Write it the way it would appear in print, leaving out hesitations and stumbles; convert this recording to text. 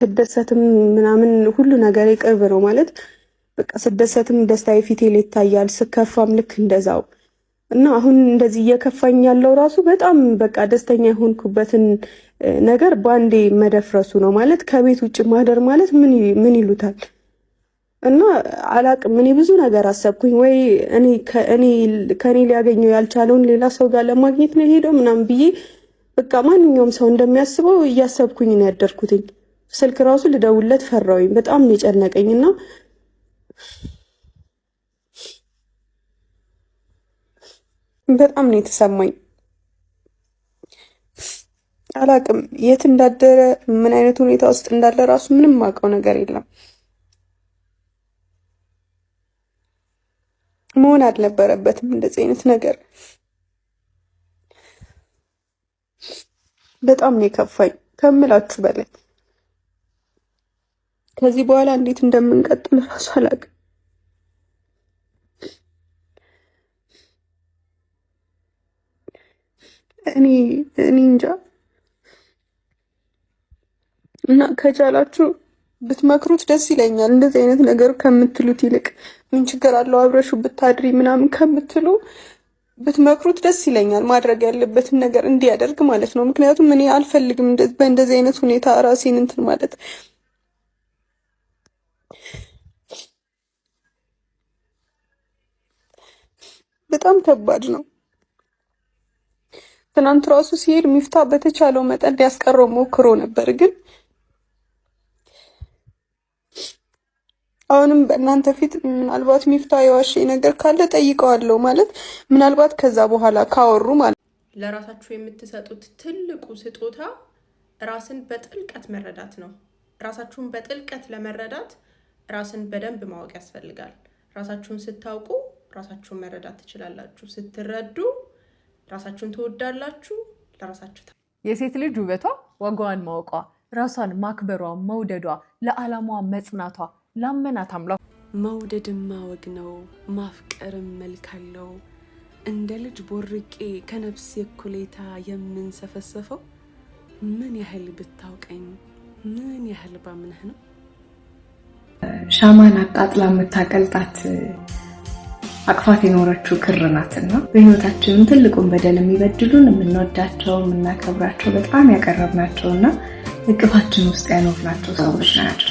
ስደሰትም ምናምን ሁሉ ነገር ቅርብ ነው ማለት በቃ ስደሰትም ደስታዬ ፊቴ ላይ ይታያል፣ ስከፋም ልክ እንደዛው እና አሁን እንደዚህ እየከፋኝ ያለው ራሱ በጣም በቃ ደስተኛ የሆንኩበትን ነገር ባንዴ መደፍረሱ ነው ማለት ከቤት ውጭ ማደር ማለት ምን ይሉታል እና አላቅም። እኔ ብዙ ነገር አሰብኩኝ ወይ ከኔ ሊያገኘው ያልቻለውን ሌላ ሰው ጋር ለማግኘት ነው ሄደው ምናምን ብዬ በቃ ማንኛውም ሰው እንደሚያስበው እያሰብኩኝ ነው ያደርኩትኝ። ስልክ ራሱ ልደውልለት ፈራውኝ፣ በጣም ነው የጨነቀኝና በጣም ነው የተሰማኝ። አላቅም የት እንዳደረ ምን አይነት ሁኔታ ውስጥ እንዳለ ራሱ ምንም ማውቀው ነገር የለም። መሆን አልነበረበትም እንደዚህ አይነት ነገር። በጣም ነው የከፋኝ ከምላችሁ በላይ። ከዚህ በኋላ እንዴት እንደምንቀጥል ራሱ አላቅም። እኔ እንጃ እና ከቻላችሁ ብትመክሩት ደስ ይለኛል። እንደዚህ አይነት ነገር ከምትሉት ይልቅ ምን ችግር አለው አብረሹ ብታድሪ ምናምን ከምትሉ ብትመክሩት ደስ ይለኛል። ማድረግ ያለበትን ነገር እንዲያደርግ ማለት ነው። ምክንያቱም እኔ አልፈልግም በእንደዚህ አይነት ሁኔታ ራሴን እንትን ማለት። በጣም ከባድ ነው። ትናንት ራሱ ሲሄድ ሚፍታ በተቻለው መጠን ሊያስቀረው ሞክሮ ነበር ግን አሁንም በእናንተ ፊት ምናልባት ሚፍታ የዋሸኝ ነገር ካለ ጠይቀዋለሁ ማለት ምናልባት ከዛ በኋላ ካወሩ ማለት ለራሳችሁ የምትሰጡት ትልቁ ስጦታ ራስን በጥልቀት መረዳት ነው። ራሳችሁን በጥልቀት ለመረዳት ራስን በደንብ ማወቅ ያስፈልጋል። ራሳችሁን ስታውቁ ራሳችሁን መረዳት ትችላላችሁ። ስትረዱ ራሳችሁን ትወዳላችሁ። ለራሳችሁ የሴት ልጅ ውበቷ ዋጋዋን ማወቋ፣ ራሷን ማክበሯ፣ መውደዷ፣ ለዓላማዋ መጽናቷ ላመናት አምላክ መውደድማ ወግ ነው፣ ማፍቀርም መልክ አለው። እንደ ልጅ ቦርቄ ከነፍስ የኩሌታ የምንሰፈሰፈው ምን ያህል ብታውቀኝ ምን ያህል ባምነህ ነው። ሻማን አቃጥላ የምታቀልጣት አቅፋት የኖረችው ክር ናትና በህይወታችን ትልቁን በደል የሚበድሉን የምንወዳቸው የምናከብራቸው በጣም ያቀረብናቸውና እቅፋችን ውስጥ ያኖርናቸው ሰዎች ናቸው።